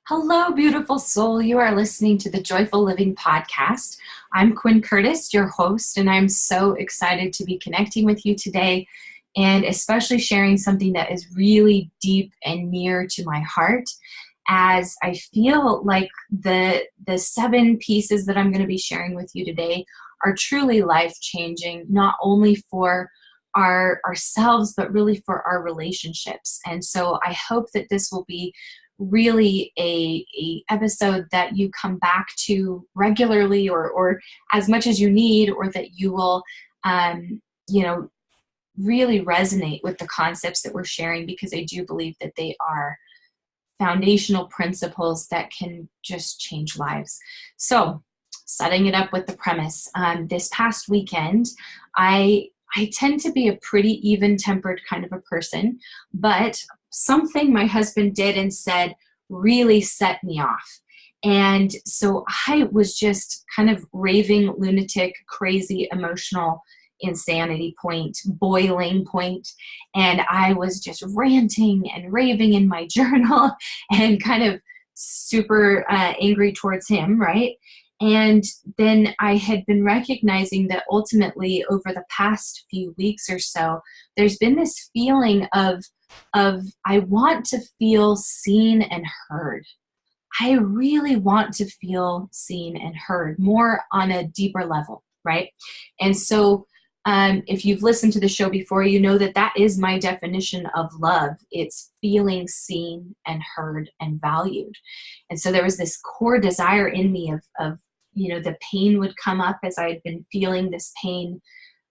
Hello, beautiful soul. You are listening to the Joyful Living Podcast. I'm Quinn Curtis, your host, and I'm so excited to be connecting with you today and especially sharing something that is really deep and near to my heart, as I feel like the 7 pieces that I'm going to be sharing with you today are truly life-changing, not only for ourselves, but really for our relationships. And so I hope that this will be really a episode that you come back to regularly or as much as you need, or that you will, really resonate with the concepts that we're sharing, because I do believe that they are foundational principles that can just change lives. So setting it up with the premise, this past weekend, I tend to be a pretty even-tempered kind of a person, but something my husband did and said really set me off. And so I was just kind of raving, lunatic, crazy, emotional, insanity point, boiling point. And I was just ranting and raving in my journal and kind of super angry towards him, right? And then I had been recognizing that ultimately over the past few weeks or so, there's been this feeling of I want to feel seen and heard. I really want to feel seen and heard more on a deeper level, right? And so if you've listened to the show before, you know that that is my definition of love. It's feeling seen and heard and valued. And so there was this core desire in me of the pain would come up as I had been feeling this pain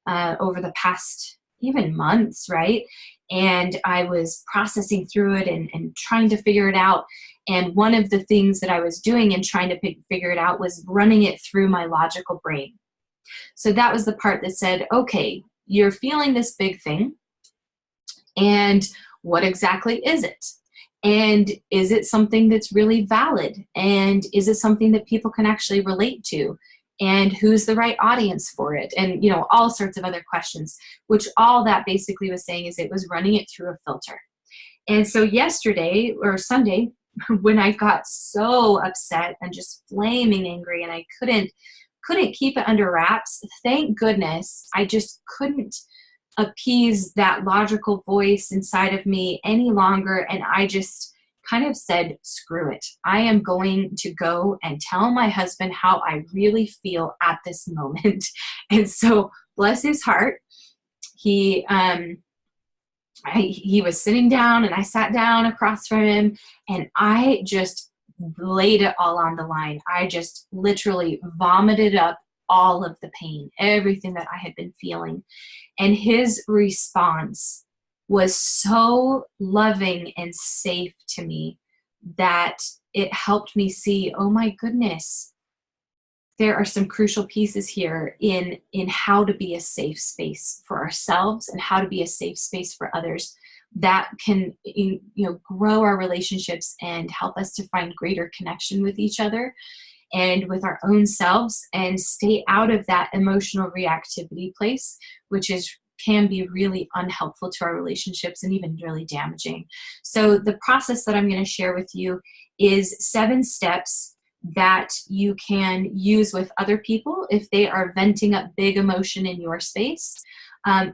over the past even months, right? And I was processing through it and trying to figure it out. And one of the things that I was doing and trying to figure it out was running it through my logical brain. So that was the part that said, okay, you're feeling this big thing, and what exactly is it? And is it something that's really valid? And is it something that people can actually relate to? And who's the right audience for it? And, all sorts of other questions, which all that basically was saying is it was running it through a filter. And so yesterday or Sunday, when I got so upset and just flaming angry and I couldn't keep it under wraps, thank goodness I just couldn't appease that logical voice inside of me any longer. And I just kind of said, screw it. I am going to go and tell my husband how I really feel at this moment. And so bless his heart, he was sitting down and I sat down across from him and I just laid it all on the line. I just literally vomited up all of the pain, everything that I had been feeling. And his response was so loving and safe to me that it helped me see, oh my goodness, there are some crucial pieces here in how to be a safe space for ourselves and how to be a safe space for others that can grow our relationships and help us to find greater connection with each other and with our own selves, and stay out of that emotional reactivity place, which can be really unhelpful to our relationships and even really damaging. So the process that I'm going to share with you is 7 steps that you can use with other people if they are venting up big emotion in your space.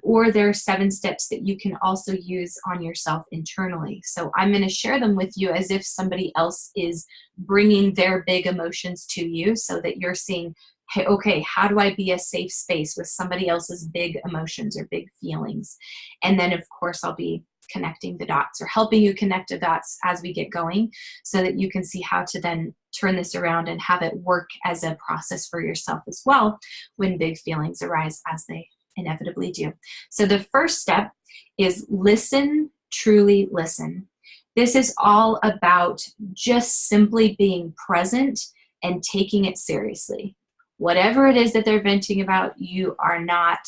Or there are 7 steps that you can also use on yourself internally. So I'm going to share them with you as if somebody else is bringing their big emotions to you, so that you're seeing, hey, okay, how do I be a safe space with somebody else's big emotions or big feelings? And then, of course, I'll be connecting the dots or helping you connect the dots as we get going, so that you can see how to then turn this around and have it work as a process for yourself as well when big feelings arise, as they inevitably do. So the first step is listen, truly listen. This is all about just simply being present and taking it seriously. Whatever it is that they're venting about, you are not,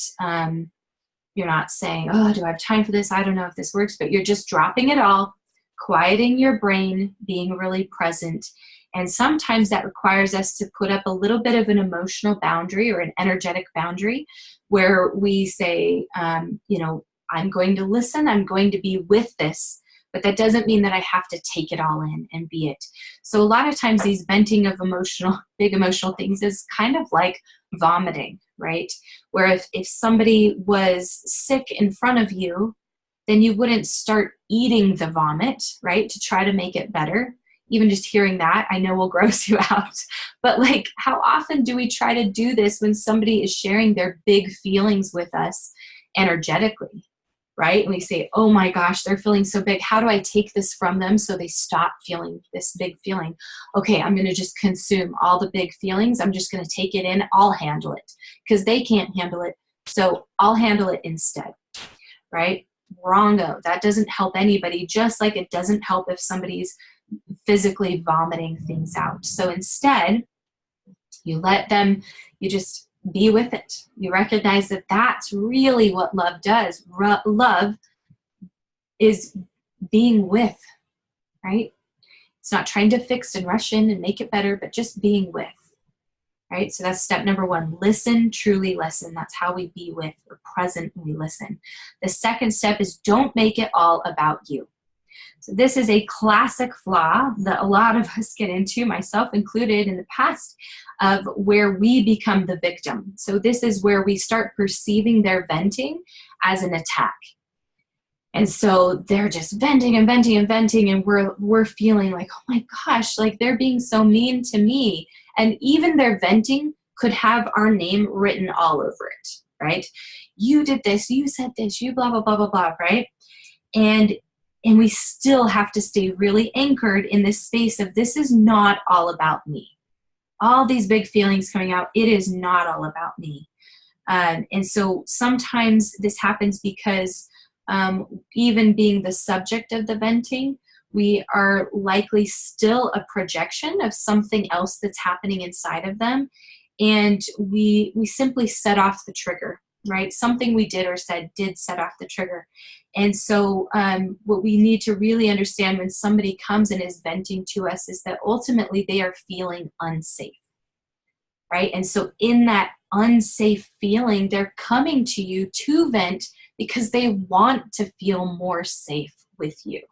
you're not saying, oh, do I have time for this? I don't know if this works, but you're just dropping it all, quieting your brain, being really present. And sometimes that requires us to put up a little bit of an emotional boundary or an energetic boundary where we say, I'm going to listen, I'm going to be with this, but that doesn't mean that I have to take it all in and be it. So a lot of times these venting of big emotional things is kind of like vomiting, right? Where if somebody was sick in front of you, then you wouldn't start eating the vomit, right, to try to make it better. Even just hearing that, I know will gross you out. But like, how often do we try to do this when somebody is sharing their big feelings with us energetically, right? And we say, oh my gosh, they're feeling so big. How do I take this from them so they stop feeling this big feeling? Okay, I'm going to just consume all the big feelings. I'm just going to take it in. I'll handle it because they can't handle it. So I'll handle it instead, right? Wrongo. That doesn't help anybody, just like it doesn't help if somebody's physically vomiting things out. So instead, you let them, you just be with it. You recognize that that's really what love does. Love is being with, right? It's not trying to fix and rush in and make it better, but just being with, right? So that's step number one. Listen, truly listen. That's how we be with. We're present when we listen. The second step is don't make it all about you. So this is a classic flaw that a lot of us get into, myself included in the past, of where we become the victim. So this is where we start perceiving their venting as an attack. And so they're just venting and venting and venting, and we're feeling like, oh my gosh, like they're being so mean to me. And even their venting could have our name written all over it, right? You did this, you said this, you blah, blah, blah, blah, blah, right? And we still have to stay really anchored in this space of this is not all about me. All these big feelings coming out, it is not all about me. And so sometimes this happens because even being the subject of the venting, we are likely still a projection of something else that's happening inside of them. And we simply set off the trigger, right? Something we did or said did set off the trigger. And so what we need to really understand when somebody comes and is venting to us is that ultimately they are feeling unsafe, right? And so in that unsafe feeling, they're coming to you to vent because they want to feel more safe with you.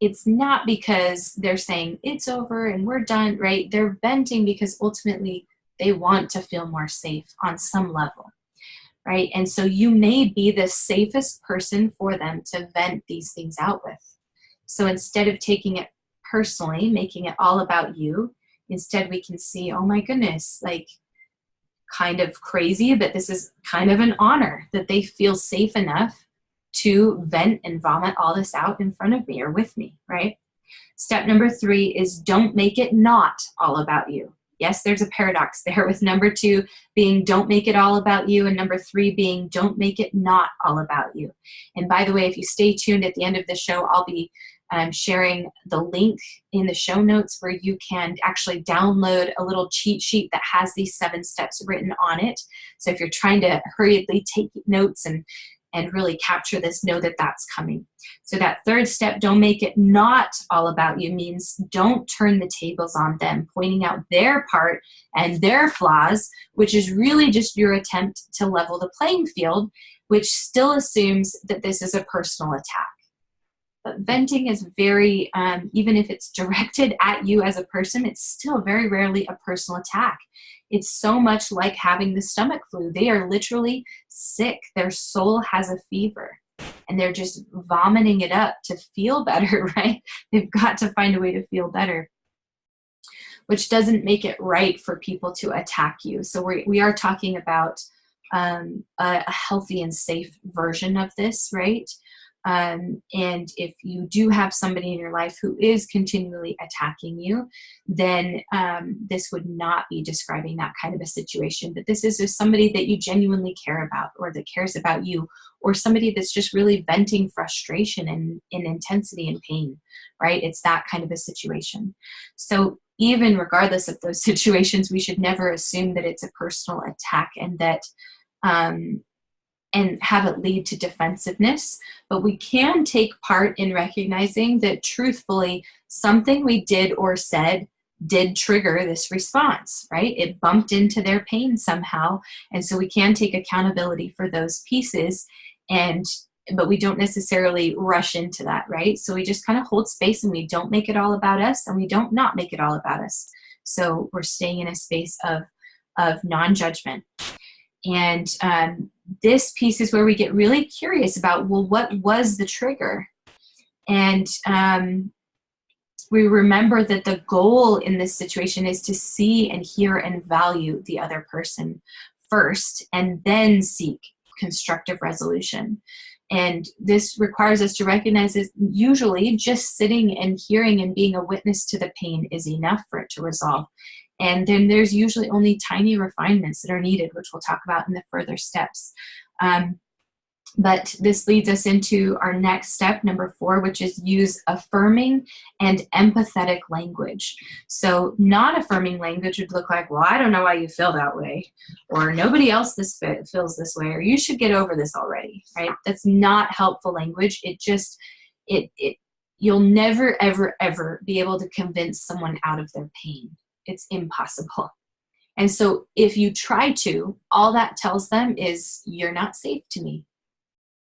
It's not because they're saying it's over and we're done, right? They're venting because ultimately they want to feel more safe on some level. Right? And so you may be the safest person for them to vent these things out with. So instead of taking it personally, making it all about you, instead we can see, oh my goodness, like kind of crazy, but this is kind of an honor that they feel safe enough to vent and vomit all this out in front of me or with me, right? Step number 3 is don't make it not all about you. Yes, there's a paradox there with number 2 being don't make it all about you and number 3 being don't make it not all about you. And by the way, if you stay tuned at the end of the show, I'll be sharing the link in the show notes where you can actually download a little cheat sheet that has these 7 steps written on it. So if you're trying to hurriedly take notes and really capture this, know that that's coming. So that third step, don't make it not all about you, means don't turn the tables on them, pointing out their part and their flaws, which is really just your attempt to level the playing field, which still assumes that this is a personal attack. But venting is very, even if it's directed at you as a person, it's still very rarely a personal attack. It's so much like having the stomach flu. They are literally sick. Their soul has a fever and they're just vomiting it up to feel better, right? They've got to find a way to feel better, which doesn't make it right for people to attack you. So we are talking about a healthy and safe version of this, right? And if you do have somebody in your life who is continually attacking you, then this would not be describing that kind of a situation. But this is just somebody that you genuinely care about or that cares about you, or somebody that's just really venting frustration and in intensity and pain, right? It's that kind of a situation. So even regardless of those situations, we should never assume that it's a personal attack and that and have it lead to defensiveness. But we can take part in recognizing that truthfully, something we did or said did trigger this response, right? It bumped into their pain somehow. And so we can take accountability for those pieces and but we don't necessarily rush into that, right? So we just kind of hold space, and we don't make it all about us, and we don't not make it all about us. So we're staying in a space of non-judgment. And this piece is where we get really curious about, well, what was the trigger? And we remember that the goal in this situation is to see and hear and value the other person first, and then seek constructive resolution. And this requires us to recognize that usually just sitting and hearing and being a witness to the pain is enough for it to resolve. And then there's usually only tiny refinements that are needed, which we'll talk about in the further steps. But this leads us into our next step, number 4, which is use affirming and empathetic language. So non-affirming language would look like, well, I don't know why you feel that way, or nobody else feels this way, or you should get over this already, right? That's not helpful language. You'll never, ever, ever be able to convince someone out of their pain. It's impossible. And so if you try to, all that tells them is, you're not safe to me.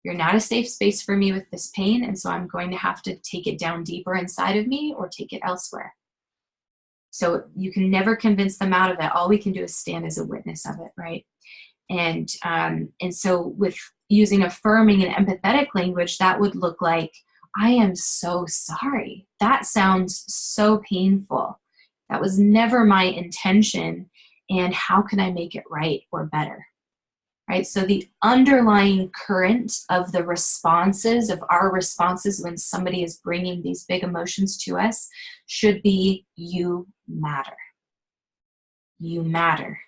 You're not a safe space for me with this pain, and so I'm going to have to take it down deeper inside of me or take it elsewhere. So you can never convince them out of it. All we can do is stand as a witness of it, right? And so with using affirming and empathetic language, that would look like, I am so sorry. That sounds so painful. That was never my intention, and how can I make it right or better? Right? So the underlying current of the responses, of our responses when somebody is bringing these big emotions to us, should be, you matter. You matter,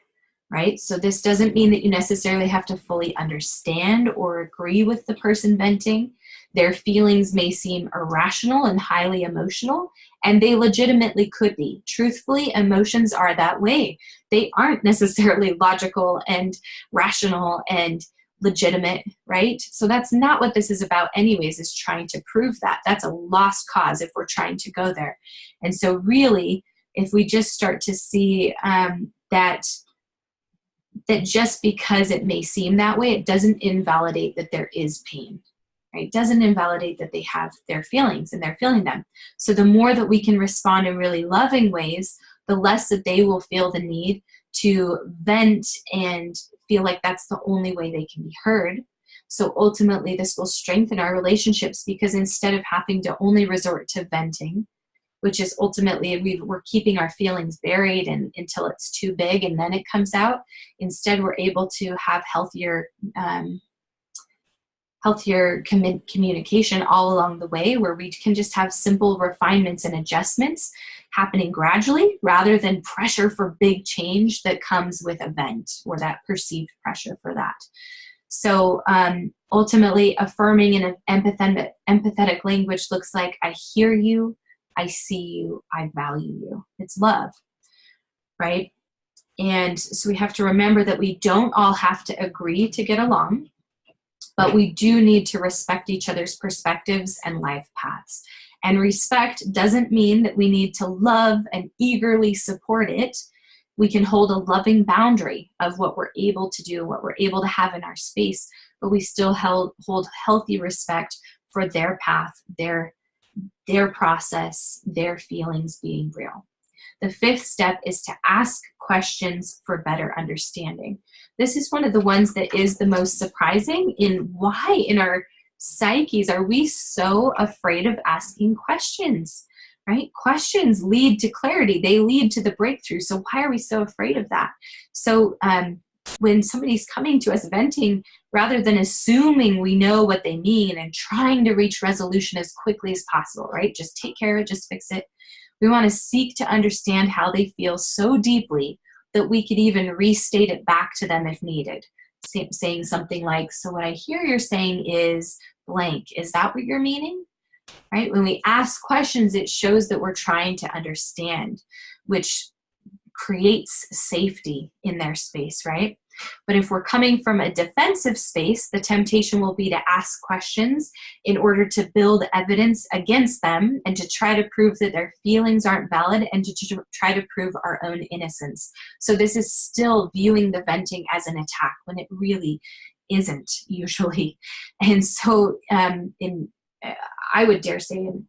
right? So this doesn't mean that you necessarily have to fully understand or agree with the person venting. Their feelings may seem irrational and highly emotional, and they legitimately could be. Truthfully, emotions are that way. They aren't necessarily logical and rational and legitimate, right? So that's not what this is about anyways, is trying to prove that. That's a lost cause if we're trying to go there. And so really, if we just start to see that just because it may seem that way, it doesn't invalidate that there is pain. Right? It doesn't invalidate that they have their feelings and they're feeling them. So the more that we can respond in really loving ways, the less that they will feel the need to vent and feel like that's the only way they can be heard. So ultimately, this will strengthen our relationships, because instead of having to only resort to venting, which is ultimately we're keeping our feelings buried and until it's too big and then it comes out, instead we're able to have healthier communication all along the way, where we can just have simple refinements and adjustments happening gradually, rather than pressure for big change that comes with event, or that perceived pressure for that. So ultimately, affirming in an empathetic language looks like, I hear you, I see you, I value you. It's love, right? And so we have to remember that we don't all have to agree to get along, but we do need to respect each other's perspectives and life paths. And respect doesn't mean that we need to love and eagerly support it. We can hold a loving boundary of what we're able to do, what we're able to have in our space, but we still hold healthy respect for their path, their process, their feelings being real. The 5th step is to ask questions for better understanding. This is one of the ones that is the most surprising in why in our psyches are we so afraid of asking questions, right? Questions lead to clarity. They lead to the breakthrough. So why are we so afraid of that? So when somebody's coming to us venting, rather than assuming we know what they mean and trying to reach resolution as quickly as possible, right? Just take care of it, just fix it. We want to seek to understand how they feel so deeply that we could even restate it back to them if needed. Saying something like, so what I hear you're saying is blank. Is that what you're meaning? Right? When we ask questions, it shows that we're trying to understand, which creates safety in their space, right? But if we're coming from a defensive space, the temptation will be to ask questions in order to build evidence against them and to try to prove that their feelings aren't valid and to try to prove our own innocence. So this is still viewing the venting as an attack when it really isn't usually. And so I would dare say in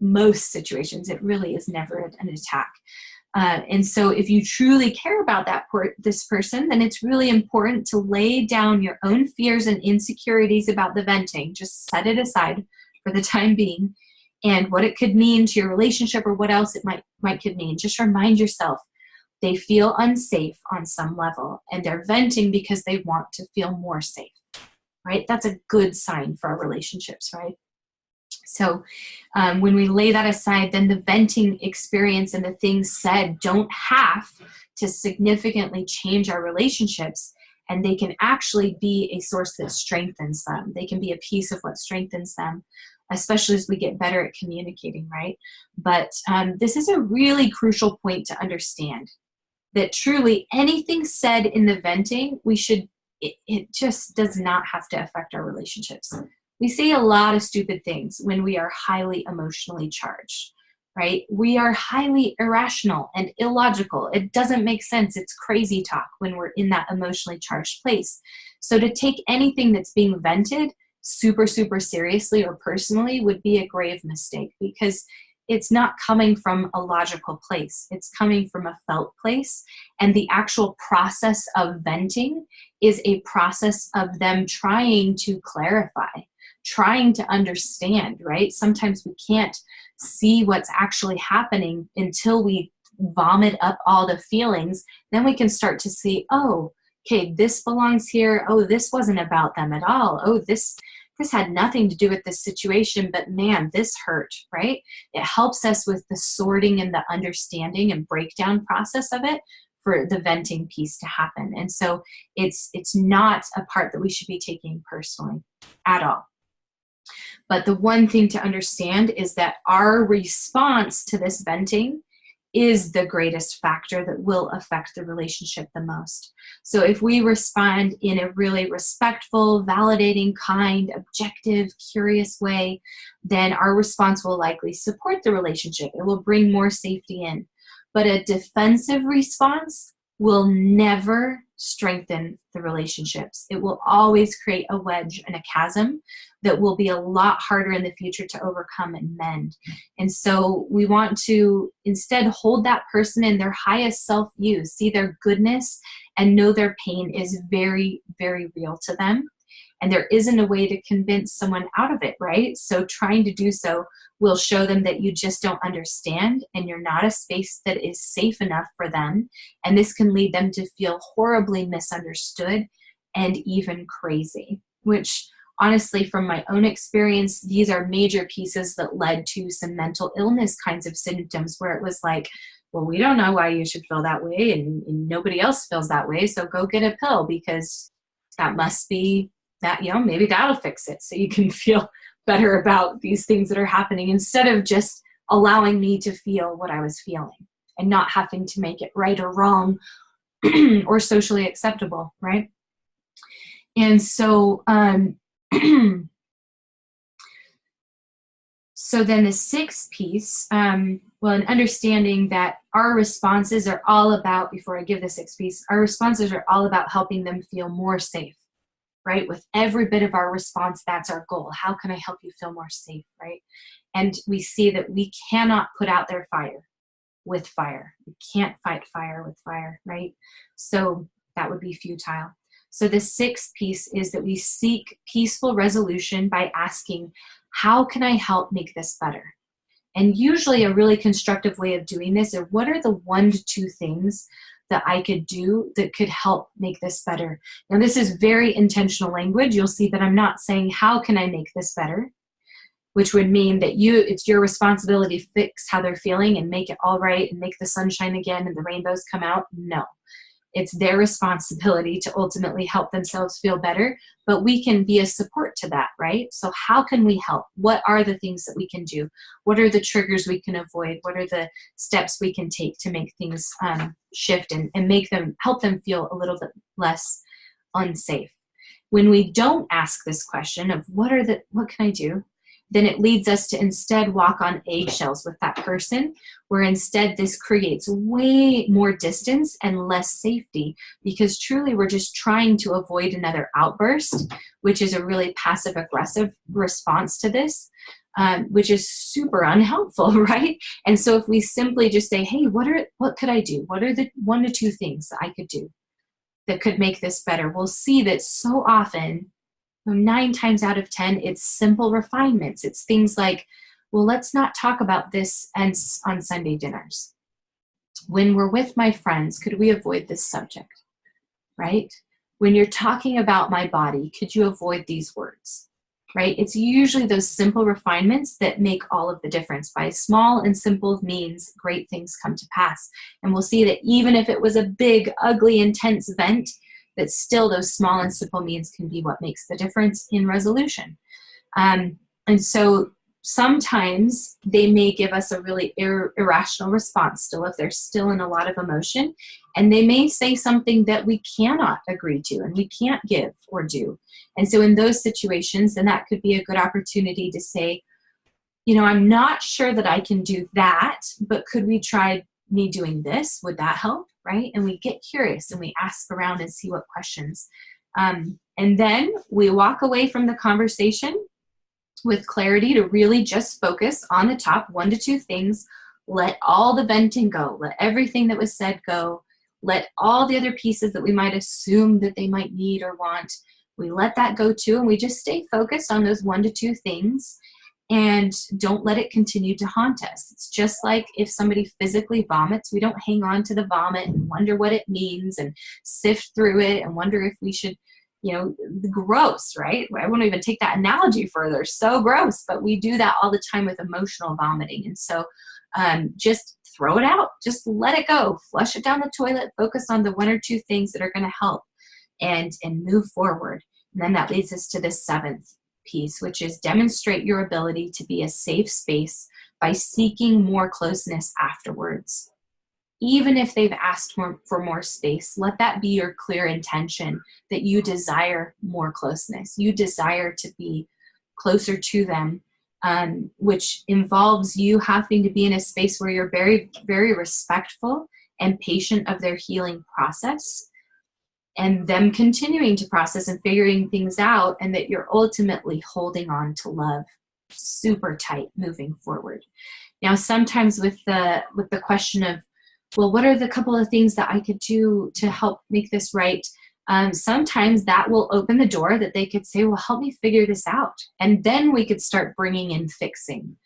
most situations, it really is never an attack. And so if you truly care about this person, then it's really important to lay down your own fears and insecurities about the venting. Just set it aside for the time being, and what it could mean to your relationship or what else it might could mean. Just remind yourself they feel unsafe on some level, and they're venting because they want to feel more safe, right? That's a good sign for our relationships, right? So when we lay that aside, then the venting experience and the things said don't have to significantly change our relationships, and they can actually be a source that strengthens them. They can be a piece of what strengthens them, especially as we get better at communicating, right? But this is a really crucial point to understand, that truly anything said in the venting, it just does not have to affect our relationships. We say a lot of stupid things when we are highly emotionally charged, right? We are highly irrational and illogical. It doesn't make sense. It's crazy talk when we're in that emotionally charged place. So to take anything that's being vented super, super seriously or personally would be a grave mistake, because it's not coming from a logical place. It's coming from a felt place. And the actual process of venting is a process of them trying to clarify, trying to understand, right? Sometimes we can't see what's actually happening until we vomit up all the feelings. Then we can start to see, oh, okay, this belongs here. Oh, this wasn't about them at all. Oh, this had nothing to do with this situation, but man, this hurt, right? It helps us with the sorting and the understanding and breakdown process of it for the venting piece to happen. And so it's not a part that we should be taking personally at all. But the one thing to understand is that our response to this venting is the greatest factor that will affect the relationship the most. So if we respond in a really respectful, validating, kind, objective, curious way, then our response will likely support the relationship. It will bring more safety in. But a defensive response will never strengthen the relationships. It will always create a wedge and a chasm that will be a lot harder in the future to overcome and mend. And so we want to instead hold that person in their highest self-view, see their goodness, and know their pain is very, very real to them. And there isn't a way to convince someone out of it, right? So trying to do so will show them that you just don't understand, and you're not a space that is safe enough for them. And this can lead them to feel horribly misunderstood and even crazy, which honestly, from my own experience, these are major pieces that led to some mental illness kinds of symptoms, where it was like, well, we don't know why you should feel that way, and nobody else feels that way, so go get a pill, because that must be that, maybe that'll fix it, so you can feel better about these things that are happening, instead of just allowing me to feel what I was feeling and not having to make it right or wrong or socially acceptable, right? And so so then the sixth piece, an understanding that our responses are all about, before I give the sixth piece, our responses are all about helping them feel more safe, right? With every bit of our response, that's our goal. How can I help you feel more safe, right? And we see that we cannot put out their fire with fire. We can't fight fire with fire, right? So that would be futile. So the sixth piece is that we seek peaceful resolution by asking, how can I help make this better? And usually a really constructive way of doing this is, what are the 1 to 2 things that I could do that could help make this better? Now, this is very intentional language. You'll see that I'm not saying, how can I make this better? Which would mean that it's your responsibility to fix how they're feeling and make it all right and make the sunshine again and the rainbows come out. No. It's their responsibility to ultimately help themselves feel better, but we can be a support to that, right? So how can we help? What are the things that we can do? What are the triggers we can avoid? What are the steps we can take to make things shift and help them feel a little bit less unsafe? When we don't ask this question of what can I do? then it leads us to instead walk on eggshells with that person, where instead this creates way more distance and less safety, because truly we're just trying to avoid another outburst, which is a really passive aggressive response to this, which is super unhelpful, right? And so if we simply just say, hey, what could I do? What are the 1 to 2 things that I could do that could make this better? We'll see that so often, 9 times out of 10, it's simple refinements. It's things like, well, let's not talk about this on Sunday dinners. When we're with my friends, could we avoid this subject, right? When you're talking about my body, could you avoid these words, right? It's usually those simple refinements that make all of the difference. By small and simple means, great things come to pass. And we'll see that even if it was a big, ugly, intense vent, that still those small and simple means can be what makes the difference in resolution. And so sometimes they may give us a really irrational response still if they're still in a lot of emotion, and they may say something that we cannot agree to and we can't give or do. And so in those situations, then that could be a good opportunity to say, I'm not sure that I can do that, but could we try me doing this? Would that help? Right? And we get curious and we ask around and see what questions. And then we walk away from the conversation with clarity to really just focus on the top 1 to 2 things. Let all the venting go. Let everything that was said go. Let all the other pieces that we might assume that they might need or want, we let that go too. And we just stay focused on those 1 to 2 things. And don't let it continue to haunt us. It's just like if somebody physically vomits, we don't hang on to the vomit and wonder what it means and sift through it and wonder if we should, gross, right? I won't even take that analogy further. So gross, but we do that all the time with emotional vomiting. And so just throw it out. Just let it go. Flush it down the toilet. Focus on the 1 or 2 things that are going to help and move forward. And then that leads us to the 7th piece, which is demonstrate your ability to be a safe space by seeking more closeness afterwards. Even if they've asked for more space, let that be your clear intention that you desire more closeness. You desire to be closer to them, which involves you having to be in a space where you're very, very respectful and patient of their healing process, and them continuing to process and figuring things out, and that you're ultimately holding on to love super tight moving forward. Now, sometimes with the question of, well, what are the couple of things that I could do to help make this right? Sometimes that will open the door that they could say, well, help me figure this out. And then we could start bringing in fixing,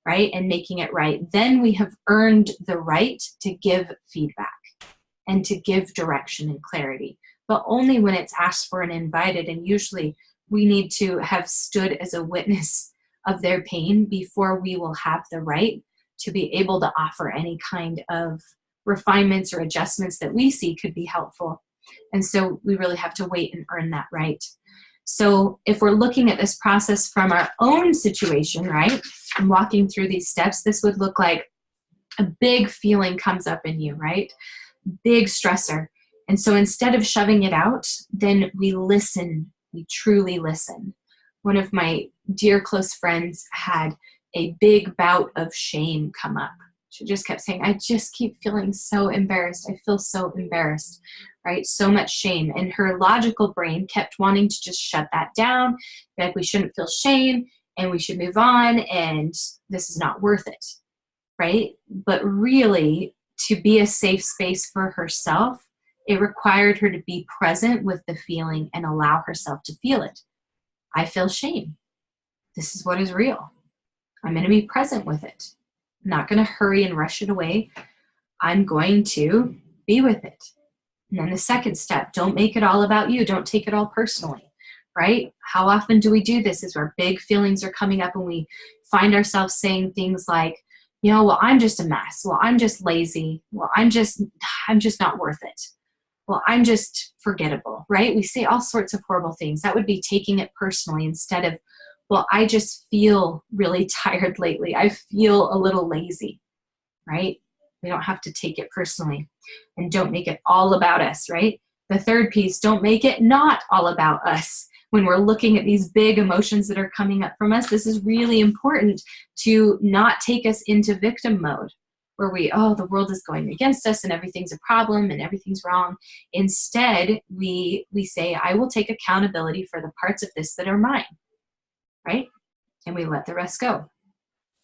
right? And making it right. Then we have earned the right to give feedback and to give direction and clarity, but only when it's asked for and invited. And usually we need to have stood as a witness of their pain before we will have the right to be able to offer any kind of refinements or adjustments that we see could be helpful. And so we really have to wait and earn that right. So if we're looking at this process from our own situation, right, and walking through these steps, this would look like a big feeling comes up in you, right? Big stressor. And so instead of shoving it out, then we listen. We truly listen. One of my dear close friends had a big bout of shame come up. She just kept saying, I just keep feeling so embarrassed. I feel so embarrassed, right? So much shame. And her logical brain kept wanting to just shut that down. Like, we shouldn't feel shame and we should move on and this is not worth it, right? But really, to be a safe space for herself, it required her to be present with the feeling and allow herself to feel it. I feel shame. This is what is real. I'm going to be present with it. I'm not going to hurry and rush it away. I'm going to be with it. And then the second step, don't make it all about you. Don't take it all personally, right? How often do we do this? Is where big feelings are coming up and we find ourselves saying things like, well, I'm just a mess. Well, I'm just lazy. Well, I'm just not worth it. Well, I'm just forgettable, right? We say all sorts of horrible things. That would be taking it personally instead of, well, I just feel really tired lately. I feel a little lazy, right? We don't have to take it personally, and don't make it all about us, right? The third piece, don't make it not all about us. when we're looking at these big emotions that are coming up from us, this is really important to not take us into victim mode where the world is going against us and everything's a problem and everything's wrong. Instead, we say, I will take accountability for the parts of this that are mine, right? And we let the rest go.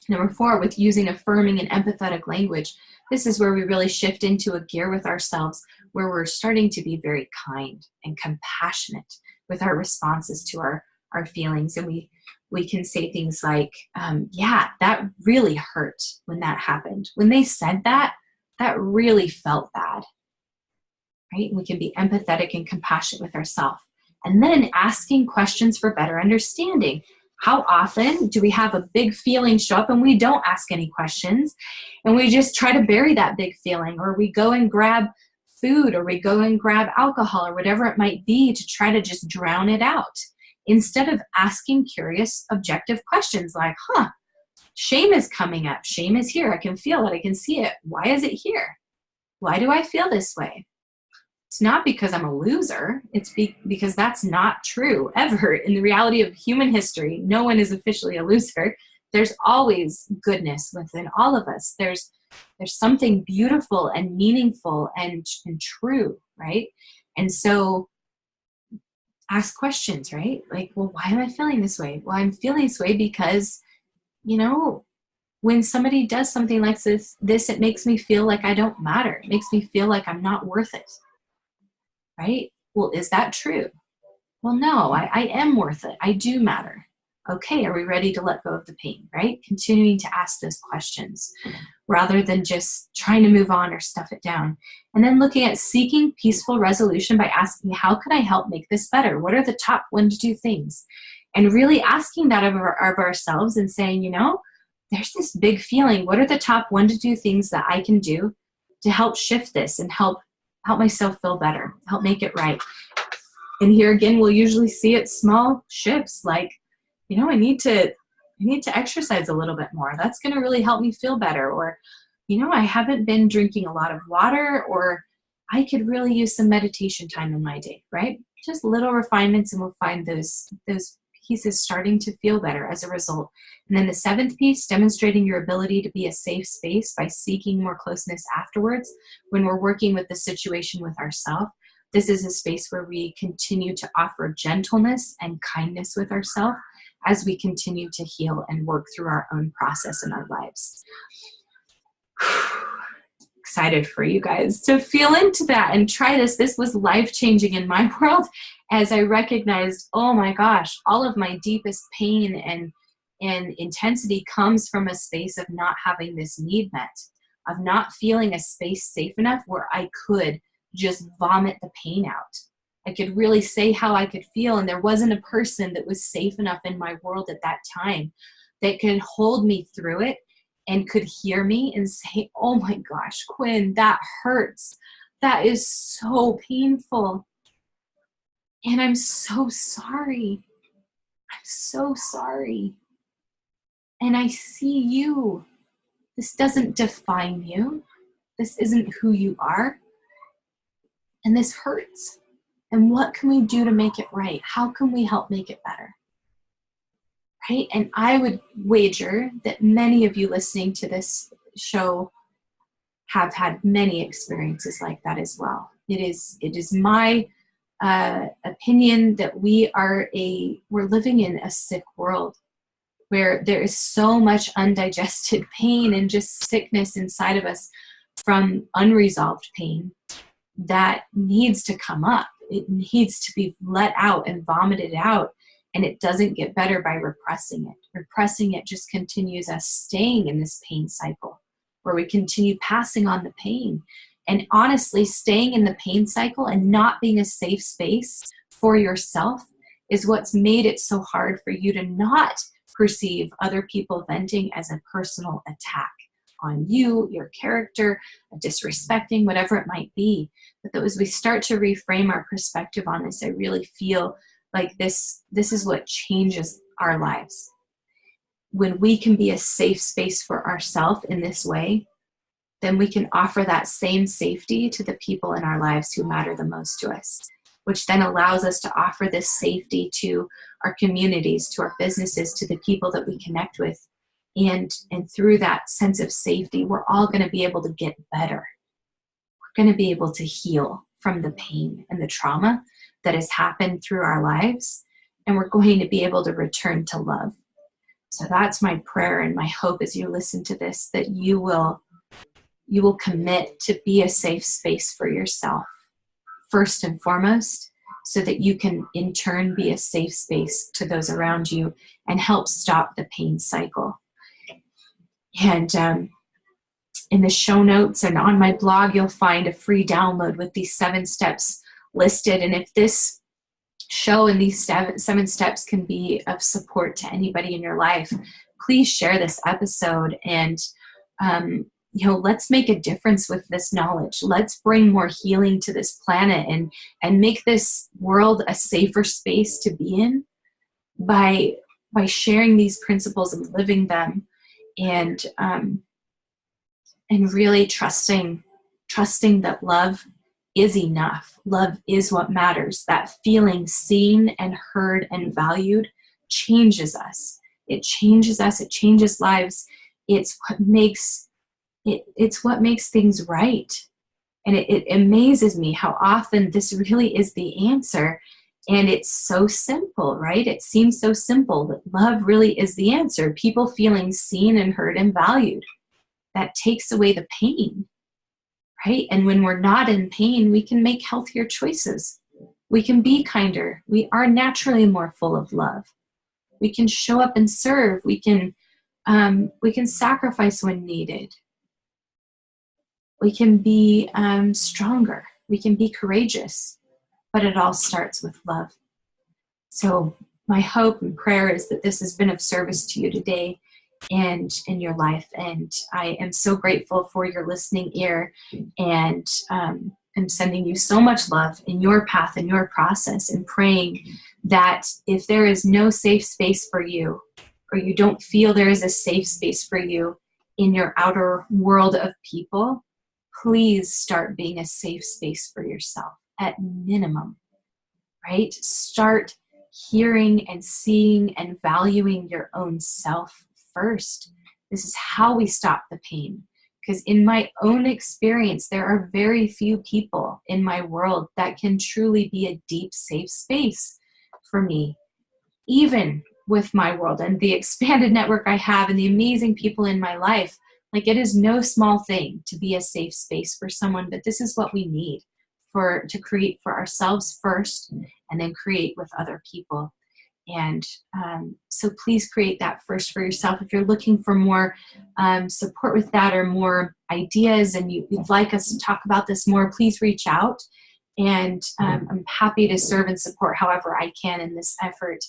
Number 4, with using affirming and empathetic language, this is where we really shift into a gear with ourselves where we're starting to be very kind and compassionate with our responses to our feelings. And we can say things like, yeah, that really hurt when that happened. When they said that, that really felt bad, right? We can be empathetic and compassionate with ourselves. And then asking questions for better understanding. How often do we have a big feeling show up and we don't ask any questions and we just try to bury that big feeling, or we go and grab food, or we go and grab alcohol, or whatever it might be to try to just drown it out, instead of asking curious, objective questions like, shame is coming up. Shame is here. I can feel it. I can see it. Why is it here? Why do I feel this way? It's not because I'm a loser. It's because that's not true ever. In the reality of human history, no one is officially a loser. There's always goodness within all of us. There's something beautiful and meaningful and true, right? And so ask questions, right? Like, well, why am I feeling this way? Well, I'm feeling this way because, when somebody does something like this, it makes me feel like I don't matter. It makes me feel like I'm not worth it. Right? Well, is that true? Well, no, I am worth it. I do matter. Okay, are we ready to let go of the pain, right? Continuing to ask those questions rather than just trying to move on or stuff it down. And then looking at seeking peaceful resolution by asking, how can I help make this better? What are the top 1 to 2 things? And really asking that of ourselves and saying, there's this big feeling. What are the top 1 to 2 things that I can do to help shift this and help myself feel better, help make it right? And here again, we'll usually see it small shifts like, I need to exercise a little bit more. That's going to really help me feel better. Or, I haven't been drinking a lot of water, or I could really use some meditation time in my day, right? Just little refinements, and we'll find those pieces starting to feel better as a result. And then the 7th piece, demonstrating your ability to be a safe space by seeking more closeness afterwards when we're working with the situation with ourselves. This is a space where we continue to offer gentleness and kindness with ourselves as we continue to heal and work through our own process in our lives. Excited for you guys to feel into that and try this. This was life-changing in my world as I recognized, oh my gosh, all of my deepest pain and intensity comes from a space of not having this need met, of not feeling a space safe enough where I could just vomit the pain out. I could really say how I could feel, and there wasn't a person that was safe enough in my world at that time that could hold me through it and could hear me and say, oh my gosh, Quinn, that hurts. That is so painful. And I'm so sorry. I'm so sorry. And I see you. This doesn't define you. This isn't who you are. And this hurts. And what can we do to make it right? How can we help make it better? Right? And I would wager that many of you listening to this show have had many experiences like that as well. It is my opinion that we're living in a sick world where there is so much undigested pain and just sickness inside of us from unresolved pain that needs to come up. It needs to be let out and vomited out, and it doesn't get better by repressing it. Repressing it just continues us staying in this pain cycle where we continue passing on the pain. And honestly, staying in the pain cycle and not being a safe space for yourself is what's made it so hard for you to not perceive other people venting as a personal attack on you, your character, disrespecting, whatever it might be. But as we start to reframe our perspective on this, I really feel like this is what changes our lives. When we can be a safe space for ourselves in this way, then we can offer that same safety to the people in our lives who matter the most to us. which then allows us to offer this safety to our communities, to our businesses, to the people that we connect with. And through that sense of safety, we're all going to be able to get better. We're going to be able to heal from the pain and the trauma that has happened through our lives. And we're going to be able to return to love. So that's my prayer and my hope as you listen to this, that you will commit to be a safe space for yourself, first and foremost, so that you can in turn be a safe space to those around you and help stop the pain cycle. And in the show notes and on my blog, you'll find a free download with these 7 steps listed. And if this show and these 7 steps can be of support to anybody in your life, please share this episode and let's make a difference with this knowledge. Let's bring more healing to this planet and make this world a safer space to be in by sharing these principles and living them, and really trusting that love is enough. Love is what matters. That feeling seen and heard and valued changes us. It changes us. It changes lives. It's what makes things right. And it amazes me how often this really is the answer. And it's so simple, right? It seems so simple, that love really is the answer. People feeling seen and heard and valued. That takes away the pain, right? And when we're not in pain, we can make healthier choices. We can be kinder. We are naturally more full of love. We can show up and serve. We can sacrifice when needed. We can be stronger. We can be courageous. But it all starts with love. So my hope and prayer is that this has been of service to you today and in your life. And I am so grateful for your listening ear, and I'm sending you so much love in your path and your process, and praying that if there is no safe space for you, or you don't feel there is a safe space for you in your outer world of people, please start being a safe space for yourself at minimum, right? Start hearing and seeing and valuing your own self first. This is how we stop the pain. Because in my own experience, there are very few people in my world that can truly be a deep, safe space for me. Even with my world and the expanded network I have and the amazing people in my life, like, it is no small thing to be a safe space for someone, but this is what we need to create for ourselves first, and then create with other people. And so please create that first for yourself. If you're looking for more support with that, or more ideas, and you'd like us to talk about this more, please reach out. And I'm happy to serve and support however I can in this effort,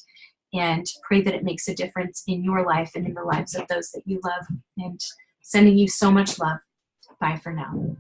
and pray that it makes a difference in your life and in the lives of those that you love. And sending you so much love. Bye for now.